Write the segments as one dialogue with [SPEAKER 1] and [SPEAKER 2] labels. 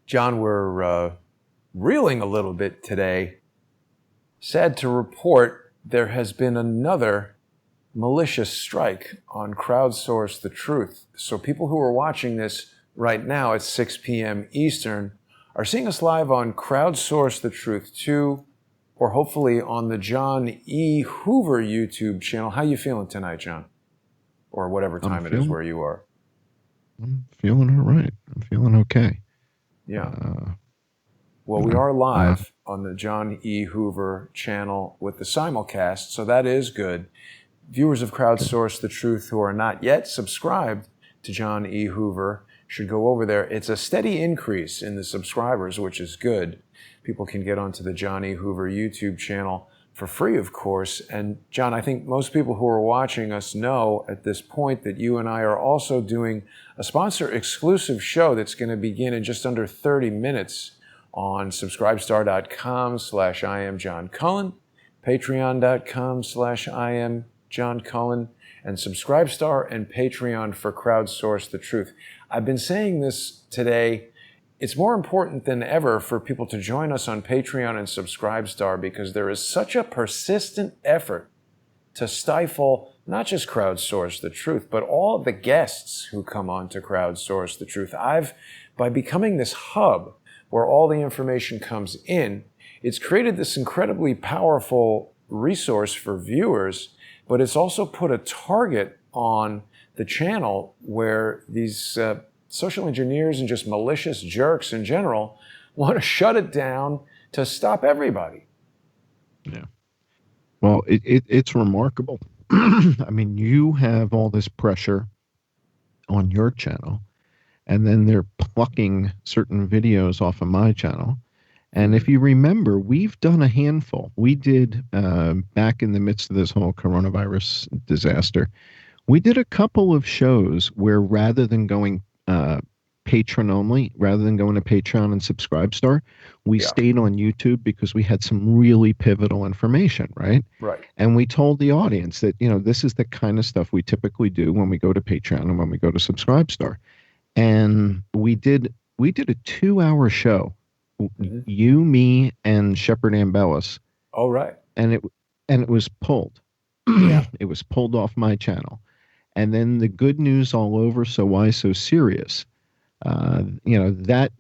[SPEAKER 1] John, we're reeling a little bit today. Sad to report, there has been another malicious strike on Crowdsource the Truth. So people who are watching this right now at 6 p.m. Eastern are seeing us live on Crowdsource the Truth 2, or hopefully on the John E. Hoover YouTube channel. How you feeling tonight, John? Or whatever time it is where you are.
[SPEAKER 2] I'm feeling all right. I'm feeling okay.
[SPEAKER 1] Yeah. Well, we are live on the John E. Hoover channel with the simulcast, so that is good. Viewers of Crowdsource the Truth who are not yet subscribed to John E. Hoover should go over there. It's a steady increase in the subscribers, which is good. People can get onto the John E. Hoover YouTube channel for free, of course. And John, I think most people who are watching us know at this point that you and I are also doing a sponsor-exclusive show that's going to begin in just under 30 minutes on subscribestar.com/IamJohnCullen, patreon.com/IamJohnCullen, and Subscribestar and Patreon for Crowdsource the Truth. I've been saying this today. It's more important than ever for people to join us on Patreon and Subscribestar because there is such a persistent effort to stifle not just Crowdsource the Truth, but all of the guests who come on to Crowdsource the Truth. By becoming this hub where all the information comes in, it's created this incredibly powerful resource for viewers, but it's also put a target on the channel where these social engineers and just malicious jerks in general want to shut it down to stop everybody.
[SPEAKER 2] Yeah. Well, it's remarkable. I mean, you have all this pressure on your channel, and then they're plucking certain videos off of my channel. And if you remember, we've done a handful. We did, back in the midst of this whole coronavirus disaster, we did a couple of shows where rather than going patron only, rather than going to Patreon and Subscribestar, we stayed on YouTube because we had some really pivotal information, right?
[SPEAKER 1] Right.
[SPEAKER 2] And we told the audience that, you know, this is the kind of stuff we typically do when we go to Patreon and when we go to Subscribestar. And we did a 2-hour show, you, me, and Shepard Ambellis.
[SPEAKER 1] Oh, right.
[SPEAKER 2] And it was pulled.
[SPEAKER 1] Yeah.
[SPEAKER 2] It was pulled off my channel. And then the good news all over, so why so serious? You know, that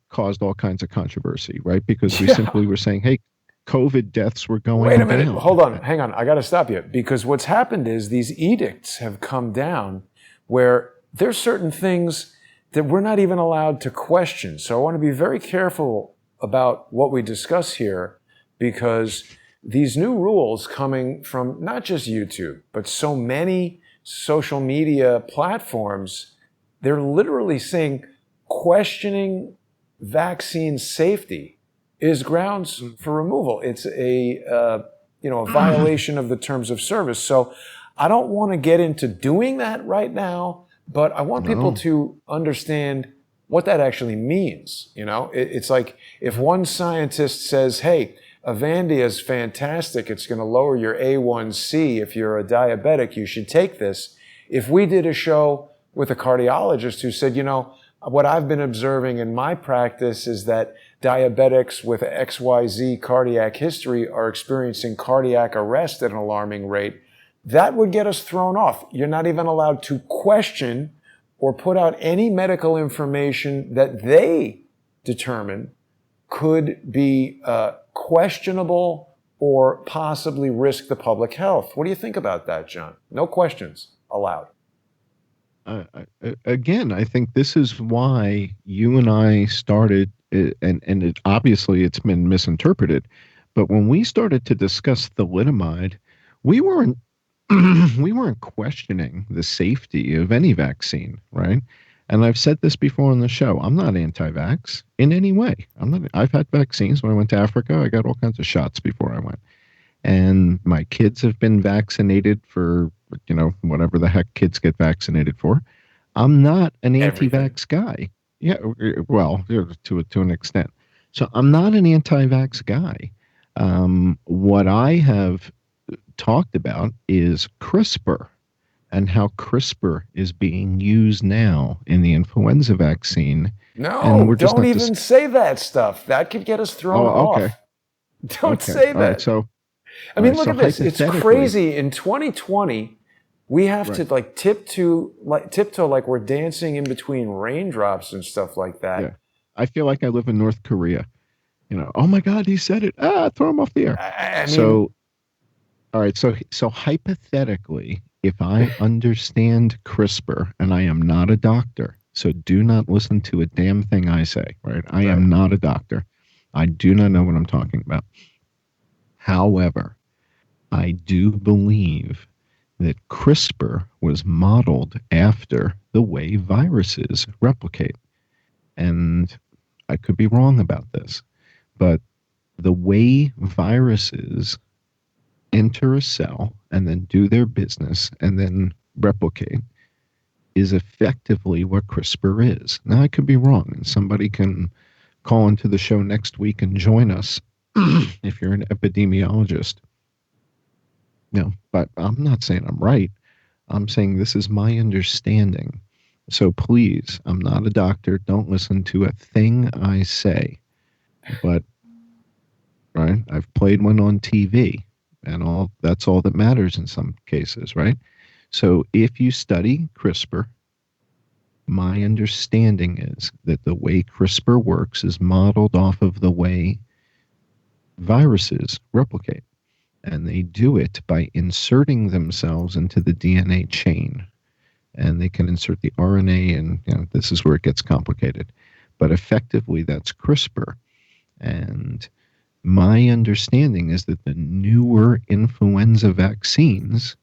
[SPEAKER 2] caused all kinds of controversy, right? Because we simply were saying, hey, COVID deaths were going down.
[SPEAKER 1] Wait a minute. Hold on. Hang on. I got to stop you. Because what's happened is these edicts have come down where there's certain things that we're not even allowed to question. So I want to be very careful about what we discuss here because these new rules coming from not just YouTube, but so many social media platforms, they're literally saying questioning vaccine safety is grounds for removal. It's a violation of the terms of service. So I don't want to get into doing that right now, but I want people to understand what that actually means. You know, it's like if one scientist says, hey, Avandia is fantastic. It's going to lower your A1C. If you're a diabetic, you should take this. If we did a show with a cardiologist who said, you know, what I've been observing in my practice is that diabetics with XYZ cardiac history are experiencing cardiac arrest at an alarming rate, that would get us thrown off. You're not even allowed to question or put out any medical information that they determine could be questionable or possibly risk the public health. What do you think about that, John? No questions allowed.
[SPEAKER 2] Again, I think this is why you and I started, and obviously it's been misinterpreted, but when we started to discuss thalidomide, we weren't questioning the safety of any vaccine, right? And I've said this before on the show. I'm not anti-vax in any way. I've had vaccines when I went to Africa. I got all kinds of shots before I went. And my kids have been vaccinated for, you know, whatever the heck kids get vaccinated for. I'm not an anti-vax guy. Yeah, well, to an extent. So I'm not an anti-vax guy. What I have talked about is CRISPR. and how CRISPR is being used now in the influenza vaccine. And
[SPEAKER 1] No,
[SPEAKER 2] we're just
[SPEAKER 1] don't
[SPEAKER 2] not
[SPEAKER 1] even say that stuff. That could get us thrown
[SPEAKER 2] Oh, okay.
[SPEAKER 1] off. Don't
[SPEAKER 2] Okay.
[SPEAKER 1] say
[SPEAKER 2] All right.
[SPEAKER 1] that.
[SPEAKER 2] So,
[SPEAKER 1] I
[SPEAKER 2] all
[SPEAKER 1] mean,
[SPEAKER 2] right.
[SPEAKER 1] look
[SPEAKER 2] So
[SPEAKER 1] at this. It's
[SPEAKER 2] hypothetically,
[SPEAKER 1] crazy. In 2020, we have to
[SPEAKER 2] right.
[SPEAKER 1] like tiptoe like we're dancing in between raindrops and stuff like
[SPEAKER 2] Yeah.
[SPEAKER 1] that.
[SPEAKER 2] I feel like I live in North Korea. Oh my God, he said it. Throw him off the air.
[SPEAKER 1] I mean,
[SPEAKER 2] So, all right. So hypothetically, if I understand CRISPR and I am not a doctor, so do not listen to a damn thing I say, right? I
[SPEAKER 1] right.
[SPEAKER 2] am not a doctor. I do not know what I'm talking about. However, I do believe that CRISPR was modeled after the way viruses replicate. And I could be wrong about this, but the way viruses enter a cell and then do their business and then replicate is effectively what CRISPR is. Now, I could be wrong, and somebody can call into the show next week and join us if you're an epidemiologist. No, but I'm not saying I'm right. I'm saying this is my understanding. So please, I'm not a doctor. Don't listen to a thing I say. But right, I've played one on TV, and all that's all that matters in some cases, right? So if you study CRISPR, my understanding is that the way CRISPR works is modeled off of the way viruses replicate. And they do it by inserting themselves into the DNA chain. And they can insert the RNA, and this is where it gets complicated. But effectively, that's CRISPR. And my understanding is that the newer influenza vaccines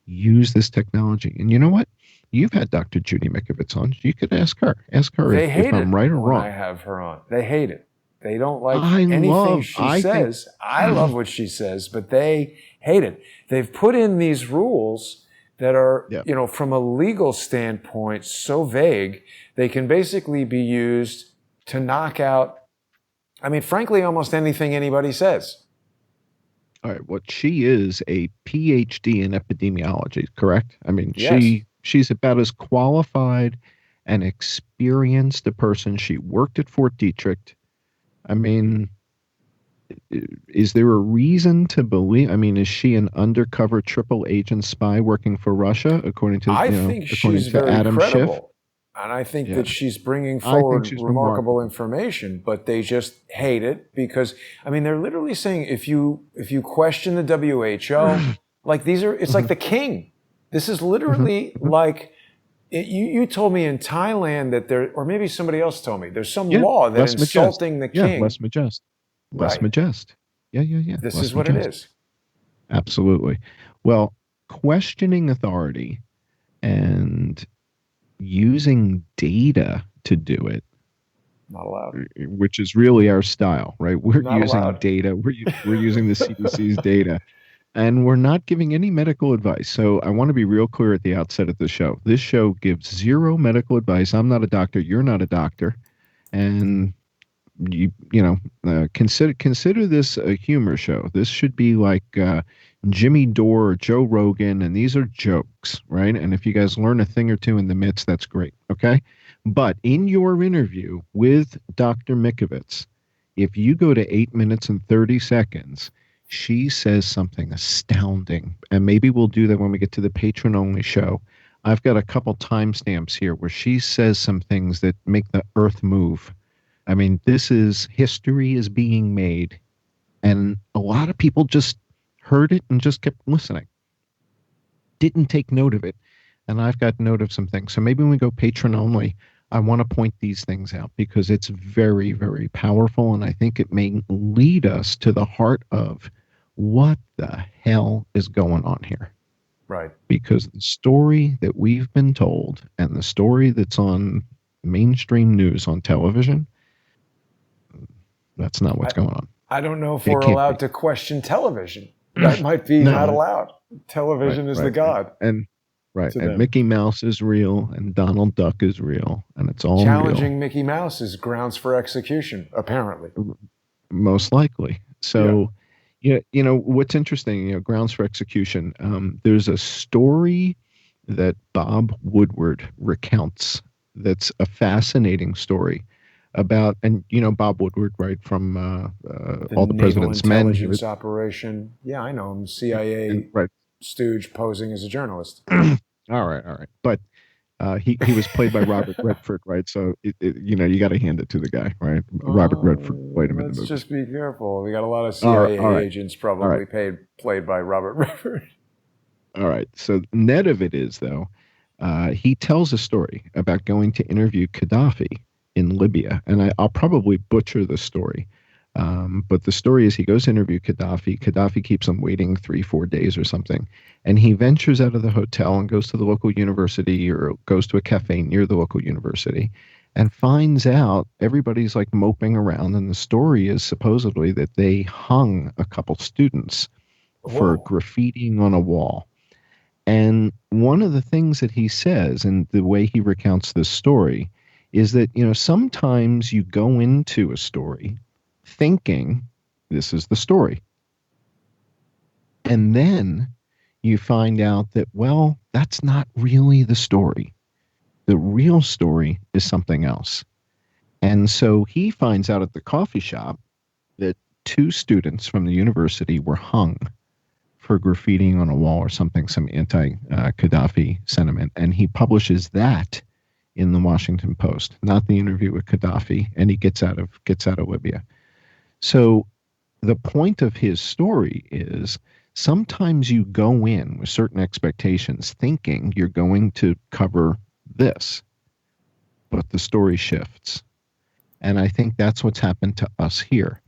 [SPEAKER 2] use this technology. And you know what? You've had Dr. Judy Mikovits on. You could ask her. Ask her
[SPEAKER 1] They
[SPEAKER 2] if
[SPEAKER 1] hate
[SPEAKER 2] I'm
[SPEAKER 1] it
[SPEAKER 2] right or
[SPEAKER 1] when I
[SPEAKER 2] wrong.
[SPEAKER 1] have her on. They hate it. They don't like
[SPEAKER 2] I
[SPEAKER 1] anything
[SPEAKER 2] love,
[SPEAKER 1] she
[SPEAKER 2] I think,
[SPEAKER 1] says. I love what she says, but they hate it. They've put in these rules that are,
[SPEAKER 2] yeah.
[SPEAKER 1] from a legal standpoint, so vague, they can basically be used to knock out, I mean, frankly, almost anything anybody says.
[SPEAKER 2] All right. What she is a PhD in epidemiology, correct? I mean,
[SPEAKER 1] Yes.
[SPEAKER 2] she's about as qualified and experienced a person. She worked at Fort Detrick. I mean, is there a reason to believe? I mean, is she an undercover triple agent spy working for Russia, according to
[SPEAKER 1] I think
[SPEAKER 2] according
[SPEAKER 1] she's
[SPEAKER 2] to
[SPEAKER 1] very
[SPEAKER 2] Adam Schiff?
[SPEAKER 1] credible. And I think
[SPEAKER 2] Yeah,
[SPEAKER 1] that she's bringing
[SPEAKER 2] I think
[SPEAKER 1] forward
[SPEAKER 2] she's
[SPEAKER 1] remarkable
[SPEAKER 2] remarkable.
[SPEAKER 1] information, but they just hate it because, I mean, they're literally saying if you question the WHO, like it's like
[SPEAKER 2] Mhm,
[SPEAKER 1] the king. This is
[SPEAKER 2] mhm,
[SPEAKER 1] literally
[SPEAKER 2] mhm.
[SPEAKER 1] like you told me in Thailand that there, or maybe somebody else told me, there's some
[SPEAKER 2] Yeah,
[SPEAKER 1] law that
[SPEAKER 2] less Majest.
[SPEAKER 1] insulting the
[SPEAKER 2] Yeah,
[SPEAKER 1] king,
[SPEAKER 2] less Majest. Less
[SPEAKER 1] right?
[SPEAKER 2] Majest. Yeah.
[SPEAKER 1] This is
[SPEAKER 2] Less
[SPEAKER 1] what it
[SPEAKER 2] Majest.
[SPEAKER 1] is.
[SPEAKER 2] Absolutely. Well, questioning authority and using data to do it,
[SPEAKER 1] Not allowed.
[SPEAKER 2] which is really our style, right? We're
[SPEAKER 1] Not
[SPEAKER 2] using
[SPEAKER 1] allowed.
[SPEAKER 2] data. We're using the CDC's data, and we're not giving any medical advice. So I want to be real clear at the outset of the show. This show gives zero medical advice. I'm not a doctor. You're not a doctor, and consider this a humor show. This should be like Jimmy Dore or Joe Rogan, and these are jokes, right? And if you guys learn a thing or two in the midst, that's great. Okay. But in your interview with Dr. Mikovits, if you go to 8 minutes and 30 seconds, she says something astounding. And maybe we'll do that when we get to the patron only show. I've got a couple timestamps here where she says some things that make the earth move. I mean, this is history is being made, and a lot of people just heard it and just kept listening, didn't take note of it. And I've got note of some things. So maybe when we go patron only, I want to point these things out because it's very, very powerful. And I think it may lead us to the heart of what the hell is going on here.
[SPEAKER 1] Right.
[SPEAKER 2] Because the story that we've been told and the story that's on mainstream news on television, that's not what's going on.
[SPEAKER 1] I don't know if
[SPEAKER 2] It
[SPEAKER 1] we're
[SPEAKER 2] can't
[SPEAKER 1] allowed
[SPEAKER 2] be.
[SPEAKER 1] to question television. That might be not
[SPEAKER 2] No,
[SPEAKER 1] allowed.
[SPEAKER 2] right,
[SPEAKER 1] Television is the
[SPEAKER 2] right,
[SPEAKER 1] god
[SPEAKER 2] and right,
[SPEAKER 1] to
[SPEAKER 2] and
[SPEAKER 1] them.
[SPEAKER 2] Mickey Mouse is real, and Donald Duck is real, and it's all real,
[SPEAKER 1] Challenging Mickey Mouse is grounds for execution, apparently.
[SPEAKER 2] most likely.
[SPEAKER 1] Yeah.
[SPEAKER 2] So, what's interesting, grounds for execution. There's a story that Bob Woodward recounts. That's a fascinating story about, and you know Bob Woodward, right, from
[SPEAKER 1] The
[SPEAKER 2] All the
[SPEAKER 1] Naval
[SPEAKER 2] President's Men. He was
[SPEAKER 1] Intelligence Operation. Yeah, I know him. CIA
[SPEAKER 2] right.
[SPEAKER 1] stooge posing as a journalist.
[SPEAKER 2] All right. But he was played by Robert Redford, right? So you know you got to hand it to the guy, right? Robert Redford played him in the
[SPEAKER 1] Let's
[SPEAKER 2] movie.
[SPEAKER 1] just be careful. We got a lot of
[SPEAKER 2] All
[SPEAKER 1] CIA
[SPEAKER 2] right,
[SPEAKER 1] agents
[SPEAKER 2] all right,
[SPEAKER 1] probably played by Robert Redford.
[SPEAKER 2] all right. So net of it is though, he tells a story about going to interview Gaddafi in Libya, and I'll probably butcher the story. But the story is he goes to interview Gaddafi. Gaddafi keeps him waiting 3, 4 days or something. And he ventures out of the hotel and goes to the local university or goes to a cafe near the local university and finds out everybody's like moping around. And the story is supposedly that they hung a couple students for
[SPEAKER 1] Whoa.
[SPEAKER 2] graffitiing on a wall. And one of the things that he says, and the way he recounts this story, is that, you know, sometimes you go into a story thinking this is the story. And then you find out that, well, that's not really the story. The real story is something else. And so he finds out at the coffee shop that two students from the university were hung for graffitiing on a wall or something, some anti-Gaddafi sentiment. And he publishes that in the Washington Post, not the interview with Gaddafi, and he gets out of Libya. So the point of his story is sometimes you go in with certain expectations thinking you're going to cover this, but the story shifts. And I think that's what's happened to us here.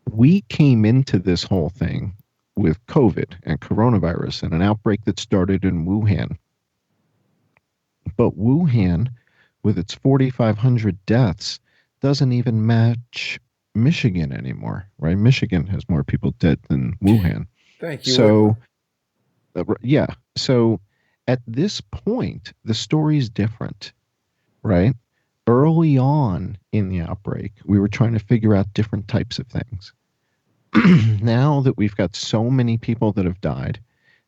[SPEAKER 2] We came into this whole thing with COVID and coronavirus and an outbreak that started in Wuhan. But Wuhan, with its 4,500 deaths, doesn't even match Michigan anymore, right? Michigan has more people dead than Wuhan.
[SPEAKER 1] Thank you,
[SPEAKER 2] So,
[SPEAKER 1] Whitman.
[SPEAKER 2] yeah. So at this point, the story's different, right? Early on in the outbreak, we were trying to figure out different types of things. Now that we've got so many people that have died,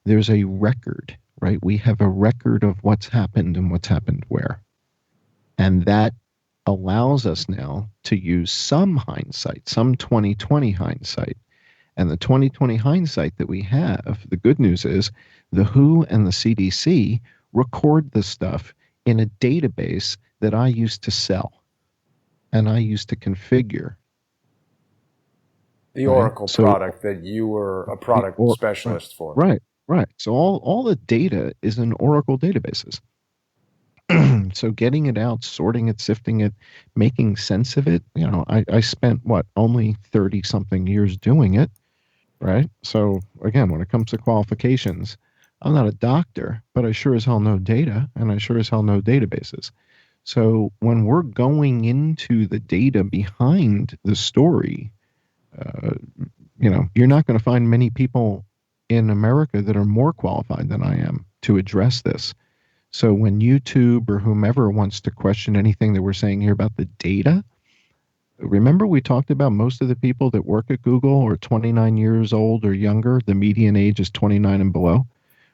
[SPEAKER 2] there's a record, right? We have a record of what's happened and what's happened where. And that allows us now to use some hindsight, some 2020 hindsight. And the 2020 hindsight that we have, the good news is the WHO and the CDC record this stuff in a database that I used to sell and I used to configure.
[SPEAKER 1] The
[SPEAKER 2] Right?
[SPEAKER 1] Oracle
[SPEAKER 2] So
[SPEAKER 1] product that you were a product
[SPEAKER 2] right,
[SPEAKER 1] specialist for.
[SPEAKER 2] right. So all the data is in Oracle databases. So getting it out, sorting it, sifting it, making sense of it, you know, I spent only 30 something years doing it, right? So again, when it comes to qualifications, I'm not a doctor, but I sure as hell know data and I sure as hell know databases. So when we're going into the data behind the story, uh, you know, you're not going to find many people in America that are more qualified than I am to address this. So when YouTube or whomever wants to question anything that we're saying here about the data, remember we talked about most of the people that work at Google are 29 years old or younger. The median age is 29 and below,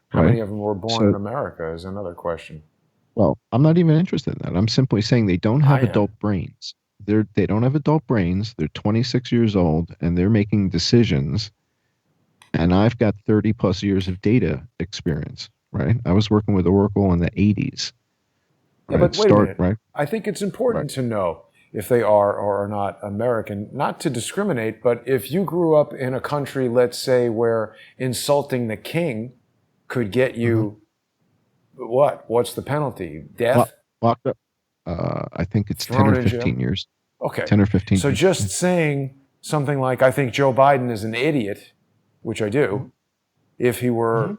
[SPEAKER 1] How many
[SPEAKER 2] right?
[SPEAKER 1] of them were born
[SPEAKER 2] So,
[SPEAKER 1] in America is another question.
[SPEAKER 2] well, I'm not even interested in that. I'm simply saying they don't
[SPEAKER 1] I
[SPEAKER 2] have
[SPEAKER 1] am.
[SPEAKER 2] adult brains. They don't have adult brains. They're 26 years old and they're making decisions. And I've got 30 plus years of data experience, right? I was working with Oracle in the 80s,
[SPEAKER 1] Yeah,
[SPEAKER 2] right?
[SPEAKER 1] but wait a minute.
[SPEAKER 2] Right?
[SPEAKER 1] I think it's
[SPEAKER 2] Right.
[SPEAKER 1] important to know if they are or are not American, not to discriminate, but if you grew up in a country, let's say, where insulting the king could get
[SPEAKER 2] Mm-hmm.
[SPEAKER 1] you what? What's the penalty?
[SPEAKER 2] Lock,
[SPEAKER 1] Death?
[SPEAKER 2] locked up. I think it's 10
[SPEAKER 1] Thrown
[SPEAKER 2] or
[SPEAKER 1] in jail?
[SPEAKER 2] 15 years.
[SPEAKER 1] Okay.
[SPEAKER 2] 10 or 15
[SPEAKER 1] So
[SPEAKER 2] years. Yeah.
[SPEAKER 1] just saying something like, I think Joe Biden is an idiot, which I do, if he
[SPEAKER 2] Mm-hmm.
[SPEAKER 1] were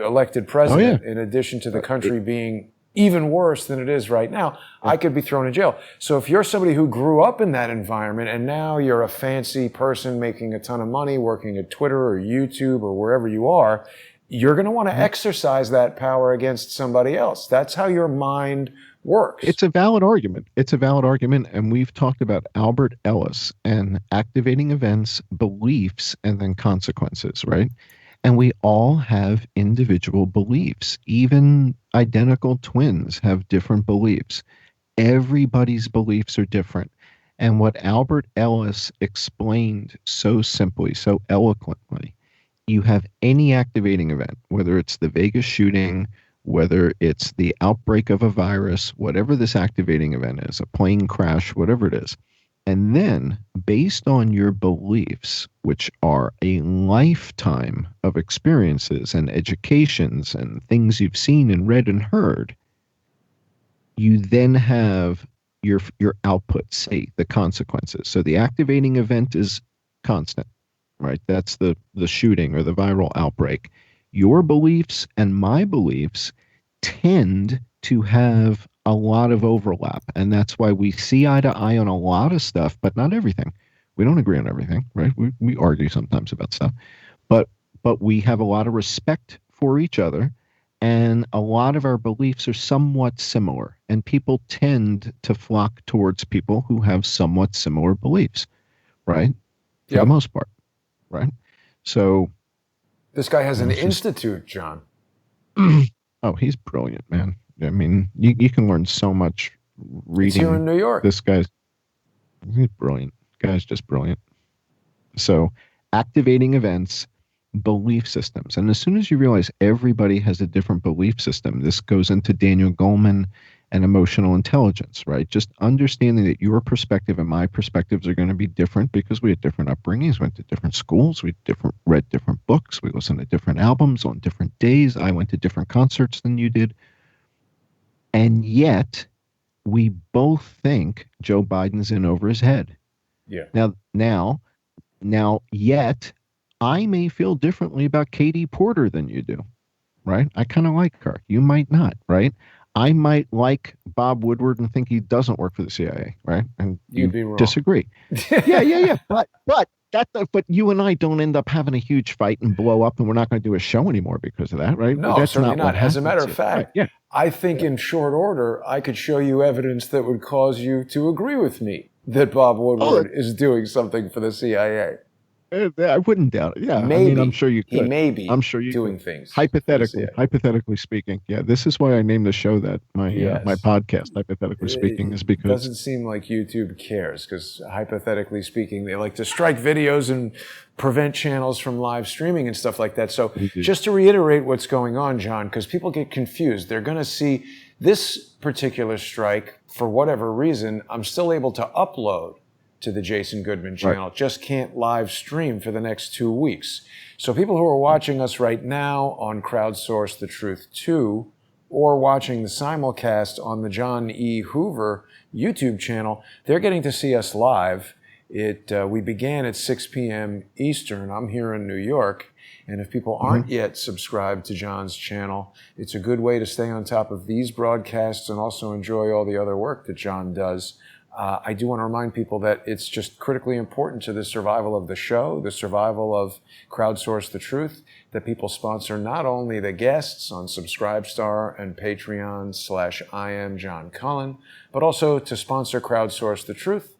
[SPEAKER 1] elected
[SPEAKER 2] Oh, yeah.
[SPEAKER 1] president, in addition to the country being even worse than it is right now,
[SPEAKER 2] Yeah.
[SPEAKER 1] I could be thrown in jail. So if you're somebody who grew up in that environment and now you're a fancy person making a ton of money, working at Twitter or YouTube or wherever you are, you're going to want to
[SPEAKER 2] Mhm.
[SPEAKER 1] exercise that power against somebody else. That's how your mind works.
[SPEAKER 2] It's a valid argument. It's a valid argument. And we've talked about Albert Ellis and activating events, beliefs, and then consequences, right? And we all have individual beliefs. Even identical twins have different beliefs. Everybody's beliefs are different. And what Albert Ellis explained so simply, so eloquently, you have any activating event, whether it's the Vegas shooting, whether it's the outbreak of a virus, whatever this activating event is, a plane crash, whatever it is. And then, based on your beliefs, which are a lifetime of experiences and educations and things you've seen and read and heard, you then have your output, say the consequences. So the activating event is constant, right? That's the shooting or the viral outbreak. Your beliefs and my beliefs tend to have a lot of overlap, and that's why we see eye to eye on a lot of stuff, but not everything. We don't agree on everything, right? We argue sometimes about stuff, but we have a lot of respect for each other, and a lot of our beliefs are somewhat similar, and people tend to flock towards people who have somewhat similar beliefs, right? For the most part, right? So
[SPEAKER 1] this guy has an institute, John.
[SPEAKER 2] Oh, he's brilliant, man. I mean, you can learn so much reading.
[SPEAKER 1] It's here in New York.
[SPEAKER 2] He's brilliant. Guy's just brilliant. So, activating events, belief systems. And as soon as you realize everybody has a different belief system, this goes into Daniel Goleman and emotional intelligence, right? Just understanding that your perspective and my perspectives are going to be different because we had different upbringings, went to different schools, read different books, we listened to different albums on different days. I went to different concerts than you did. And yet, we both think Joe Biden's in over his head.
[SPEAKER 1] Yeah.
[SPEAKER 2] Now, yet, I may feel differently about Katie Porter than you do, right? I kind of like her. You might not, right? I might like Bob Woodward and think he doesn't work for the CIA, right? And
[SPEAKER 1] You'd be wrong.
[SPEAKER 2] Disagree. Yeah. But you and I don't end up having a huge fight and blow up, and we're not going to do a show anymore because of that, right?
[SPEAKER 1] No,
[SPEAKER 2] that's
[SPEAKER 1] certainly not. As a matter of fact,
[SPEAKER 2] right.
[SPEAKER 1] I think in short order, I could show you evidence that would cause you to agree with me that Bob Woodward is doing something for the CIA.
[SPEAKER 2] I wouldn't doubt it. Yeah,
[SPEAKER 1] Maybe.
[SPEAKER 2] I mean, I'm sure you could.
[SPEAKER 1] He may be
[SPEAKER 2] I'm sure you
[SPEAKER 1] doing
[SPEAKER 2] could.
[SPEAKER 1] things.
[SPEAKER 2] Hypothetically speaking. Yeah, this is why I named the show that. My podcast, hypothetically speaking, is because...
[SPEAKER 1] It doesn't seem like YouTube cares, because hypothetically speaking, they like to strike videos and prevent channels from live streaming and stuff like that. So just to reiterate what's going on, John, because people get confused. They're going to see this particular strike, for whatever reason, I'm still able to upload to the Jason Goodman channel, just can't live stream for the next 2 weeks. So people who are watching us right now on Crowdsource the Truth 2, or watching the simulcast on the John E. Hoover YouTube channel, they're getting to see us live. We began at 6 p.m. Eastern. I'm here in New York. And if people aren't yet subscribed to John's channel, it's a good way to stay on top of these broadcasts and also enjoy all the other work that John does. I do want to remind people that it's just critically important to the survival of the show, the survival of Crowdsource the Truth, that people sponsor not only the guests on Subscribestar and Patreon/I am John Cullen, but also to sponsor Crowdsource the Truth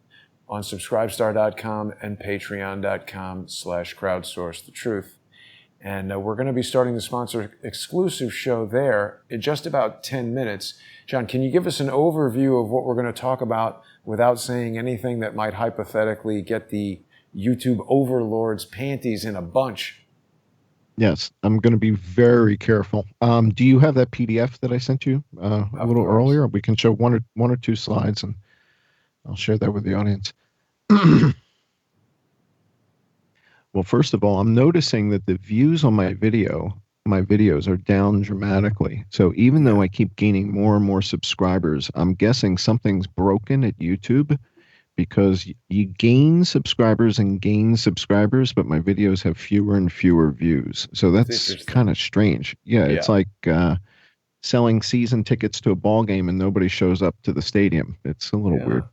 [SPEAKER 1] on Subscribestar.com and Patreon.com/Crowdsource the Truth. And we're going to be starting the sponsor exclusive show there in just about 10 minutes. John, can you give us an overview of what we're going to talk about without saying anything that might hypothetically get the YouTube overlords' panties in a bunch?
[SPEAKER 2] Yes, I'm going to be very careful. Do you have that PDF that I sent you a little earlier? We can show one or two slides, and I'll share that with the audience. Well, first of all, I'm noticing that the views on my videos are down dramatically. So even though I keep gaining more and more subscribers, I'm guessing something's broken at YouTube, because you gain subscribers, but my videos have fewer and fewer views. So that's kind of strange. Yeah, it's like selling season tickets to a ball game and nobody shows up to the stadium. It's a little weird.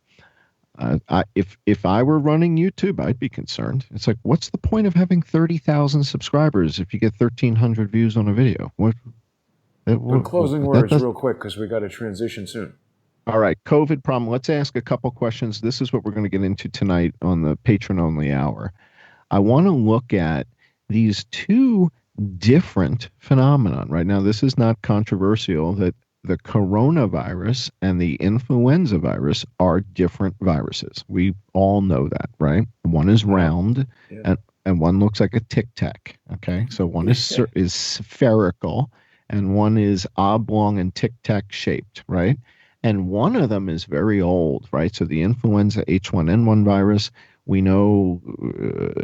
[SPEAKER 2] If I were running YouTube, I'd be concerned. It's like, what's the point of having 30,000 subscribers if you get 1,300 views on a video?
[SPEAKER 1] Closing words real quick, because we got to transition soon.
[SPEAKER 2] All right, COVID problem. Let's ask a couple questions. This is what we're going to get into tonight on the patron-only hour. I want to look at these two different phenomenon. Right now, this is not controversial that the coronavirus and the influenza virus are different viruses. We all know that, right? One is
[SPEAKER 1] Yeah.
[SPEAKER 2] round
[SPEAKER 1] Yeah.
[SPEAKER 2] and one looks like a tic tac. Okay, so one is spherical and one is oblong and tic tac shaped, right? And one of them is very old, right? So the influenza H1N1 virus, we know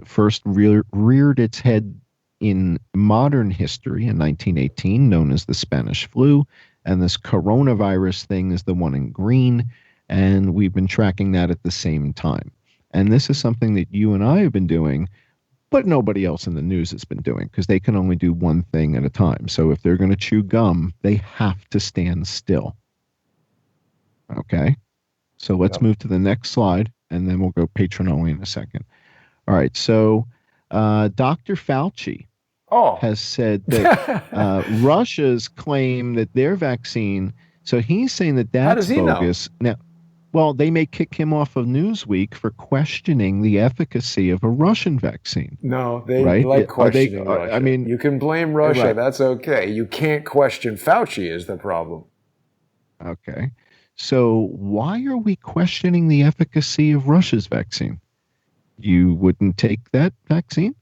[SPEAKER 2] first reared its head in modern history in 1918, known as the Spanish flu. And this coronavirus thing is the one in green. And we've been tracking that at the same time. And this is something that you and I have been doing, but nobody else in the news has been doing because they can only do one thing at a time. So if they're going to chew gum, they have to stand still. Okay. So let's
[SPEAKER 1] Yep.
[SPEAKER 2] move to the next slide and then we'll go patron only in a second. All right. So Dr. Fauci
[SPEAKER 1] Oh.
[SPEAKER 2] has said that Russia's claim that their vaccine, so he's saying that
[SPEAKER 1] How
[SPEAKER 2] that's
[SPEAKER 1] does he know?
[SPEAKER 2] bogus. Now, well, they may kick him off of Newsweek for questioning the efficacy of a Russian vaccine.
[SPEAKER 1] No, they
[SPEAKER 2] right?
[SPEAKER 1] like questioning Russia.
[SPEAKER 2] I mean,
[SPEAKER 1] you can blame Russia.
[SPEAKER 2] right.
[SPEAKER 1] That's okay. You can't question Fauci is the problem.
[SPEAKER 2] Okay. So why are we questioning the efficacy of Russia's vaccine? You wouldn't take that vaccine?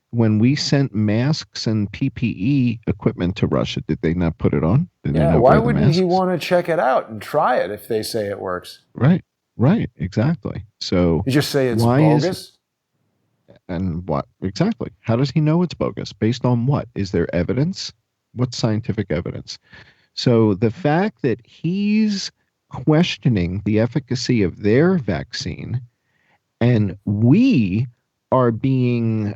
[SPEAKER 2] When we sent masks and PPE equipment to Russia, did they not put it on? Did they
[SPEAKER 1] Yeah,
[SPEAKER 2] not
[SPEAKER 1] why
[SPEAKER 2] wear the
[SPEAKER 1] wouldn't he
[SPEAKER 2] masks?
[SPEAKER 1] want to check it out and try it if they say it works?
[SPEAKER 2] Right, right, exactly. So
[SPEAKER 1] You just say it's
[SPEAKER 2] why
[SPEAKER 1] bogus?
[SPEAKER 2] and what exactly? How does he know it's bogus? Based on what? Is there evidence? What scientific evidence? So the fact that he's questioning the efficacy of their vaccine and we are being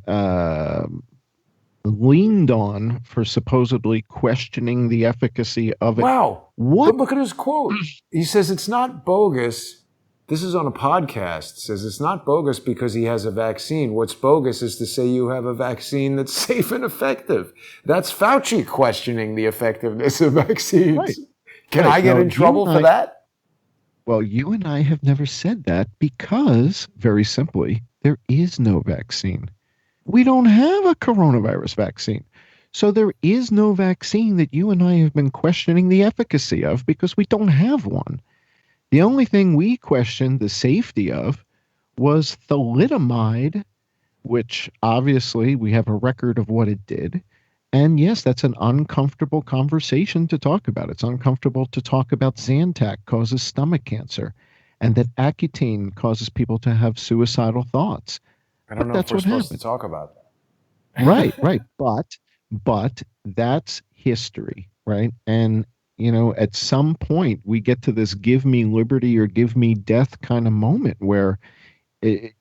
[SPEAKER 2] leaned on for supposedly questioning the efficacy of it.
[SPEAKER 1] Wow.
[SPEAKER 2] What?
[SPEAKER 1] But look at his quote. He says it's not bogus. This is on a podcast. It says it's not bogus because he has a vaccine. What's bogus is to say you have a vaccine that's safe and effective. That's Fauci questioning the effectiveness of vaccines.
[SPEAKER 2] Right.
[SPEAKER 1] Can
[SPEAKER 2] Right.
[SPEAKER 1] I get
[SPEAKER 2] Now,
[SPEAKER 1] in trouble for that?
[SPEAKER 2] Well, you and I have never said that because, very simply, there is no vaccine. We don't have a coronavirus vaccine. So there is no vaccine that you and I have been questioning the efficacy of because we don't have one. The only thing we questioned the safety of was thalidomide, which obviously we have a record of what it did. And yes, that's an uncomfortable conversation to talk about. It's uncomfortable to talk about Zantac causes stomach cancer and that Accutane causes people to have suicidal thoughts.
[SPEAKER 1] I don't
[SPEAKER 2] But
[SPEAKER 1] know if
[SPEAKER 2] that's
[SPEAKER 1] we're
[SPEAKER 2] what
[SPEAKER 1] supposed
[SPEAKER 2] happened.
[SPEAKER 1] to talk about that.
[SPEAKER 2] Right. But that's history, right? And at some point we get to this give me liberty or give me death kind of moment where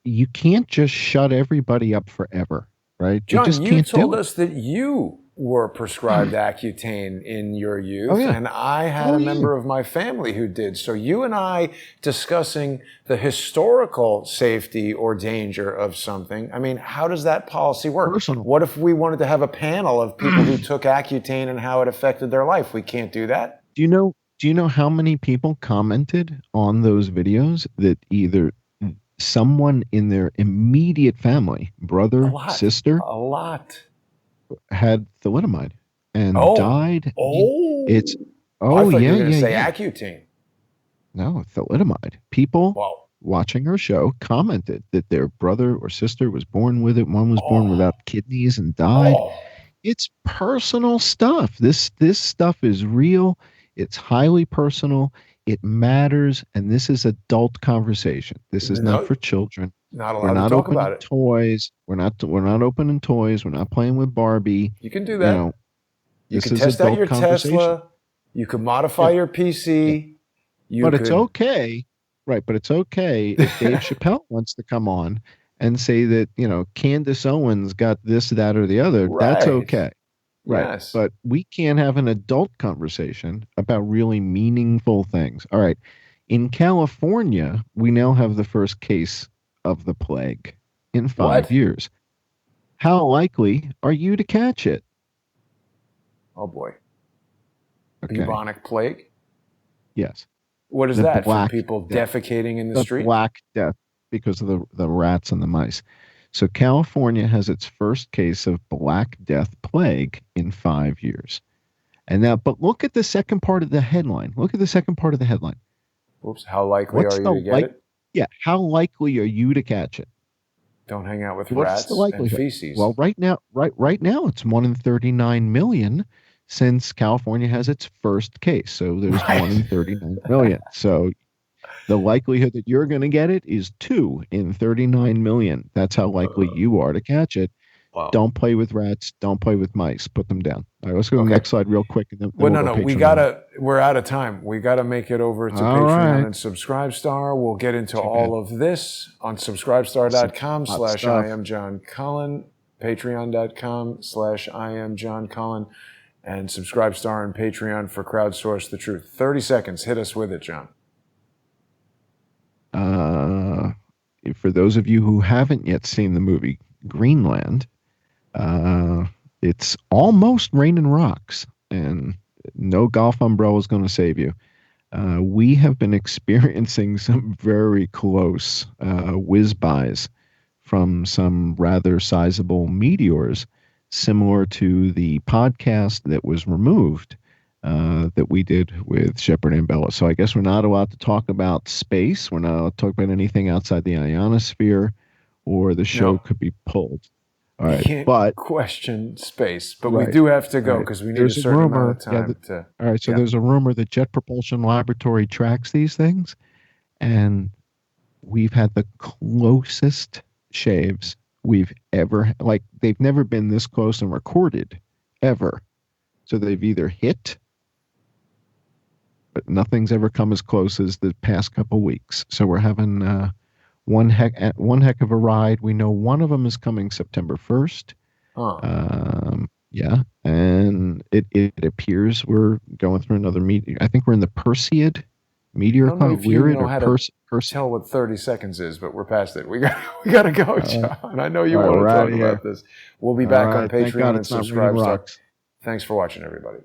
[SPEAKER 2] you can't just shut everybody up forever, right? You
[SPEAKER 1] John,
[SPEAKER 2] just
[SPEAKER 1] you
[SPEAKER 2] can't
[SPEAKER 1] told
[SPEAKER 2] do it.
[SPEAKER 1] us that you were prescribed Accutane in your youth,
[SPEAKER 2] Oh, yeah.
[SPEAKER 1] and I had a member of my family who did. So you and I discussing the historical safety or danger of something. I mean, how does that policy work?
[SPEAKER 2] Personal.
[SPEAKER 1] What if we wanted to have a panel of people who took Accutane and how it affected their life? We can't do that.
[SPEAKER 2] Do you know how many people commented on those videos that either someone in their immediate family, brother, sister,
[SPEAKER 1] A lot.
[SPEAKER 2] had thalidomide and died?
[SPEAKER 1] I thought you were going to say Accutane.
[SPEAKER 2] No, thalidomide. People watching our show commented that their brother or sister was born with it. One was born without kidneys and died. It's personal stuff. This stuff is real. It's highly personal. It matters, and this is adult conversation. This is not for children.
[SPEAKER 1] Not allowed to talk about it.
[SPEAKER 2] Toys. We're not opening toys. We're not playing with Barbie.
[SPEAKER 1] You can do that. You can test out your Tesla. You can modify your PC.
[SPEAKER 2] But it's okay, right? But it's okay if Dave Chappelle wants to come on and say that Candace Owens got this, that, or the other.
[SPEAKER 1] Right.
[SPEAKER 2] That's okay. Right.
[SPEAKER 1] Yes.
[SPEAKER 2] But we can't have an adult conversation about really meaningful things. All right. In California, we now have the first case of the plague in 5 years. How likely are you to catch it?
[SPEAKER 1] Oh, boy.
[SPEAKER 2] Okay.
[SPEAKER 1] Bubonic plague?
[SPEAKER 2] Yes.
[SPEAKER 1] What is that? From people defecating in the street?
[SPEAKER 2] Black death because of the rats and the mice. So California has its first case of Black Death plague in 5 years. And now, but look at the second part of the headline. Look at the second part of the headline.
[SPEAKER 1] Oops. How likely
[SPEAKER 2] What's
[SPEAKER 1] are
[SPEAKER 2] the
[SPEAKER 1] you to get it?
[SPEAKER 2] Yeah, how likely are you to catch it?
[SPEAKER 1] Don't hang out with
[SPEAKER 2] What's the
[SPEAKER 1] rats and
[SPEAKER 2] likelihood?
[SPEAKER 1] feces.
[SPEAKER 2] Well, right now it's 1 in 39 million since California has its first case. So there's
[SPEAKER 1] Right.
[SPEAKER 2] 1 in 39 million. So the likelihood that you're going to get it is 2 in 39 million. That's how likely you are to catch it.
[SPEAKER 1] Wow.
[SPEAKER 2] Don't play with rats. Don't play with mice. Put them down. All right, let's go to the next slide real quick. And then
[SPEAKER 1] Well,
[SPEAKER 2] we'll
[SPEAKER 1] no,
[SPEAKER 2] go
[SPEAKER 1] no.
[SPEAKER 2] Patreon.
[SPEAKER 1] We're out of time. We gotta make it over to
[SPEAKER 2] All
[SPEAKER 1] Patreon
[SPEAKER 2] right.
[SPEAKER 1] and Subscribestar. We'll get into
[SPEAKER 2] Too
[SPEAKER 1] all of this on subscribestar.com/I am John Cullen, patreon.com/I am John Cullen, and Subscribestar and Patreon for Crowdsource the Truth. 30 seconds. Hit us with it, John.
[SPEAKER 2] For those of you who haven't yet seen the movie Greenland, it's almost raining rocks, and no golf umbrella is going to save you. We have been experiencing some very close whiz-bys from some rather sizable meteors, similar to the podcast that was removed that we did with Shepard and Bella. So I guess we're not allowed to talk about space. We're not allowed to talk about anything outside the ionosphere, or the show could be pulled. All right,
[SPEAKER 1] you can't question space, but we do have to go because we need a certain amount of time to.
[SPEAKER 2] All right, so there's a rumor that Jet Propulsion Laboratory tracks these things, and we've had the closest shaves we've ever, like, they've never been this close and recorded, ever. So they've either hit, but nothing's ever come as close as the past couple weeks. So we're having one heck of a ride. We know one of them is coming September 1st. Yeah, and it appears we're going through another meteor. I think we're in the Perseid meteor cloud.
[SPEAKER 1] I don't know if you know how to tell what 30 seconds is, but we're past it. We got to go, John. I know you want to talk about this. We'll be back on Patreon and Subscribestar. Thanks for watching, everybody.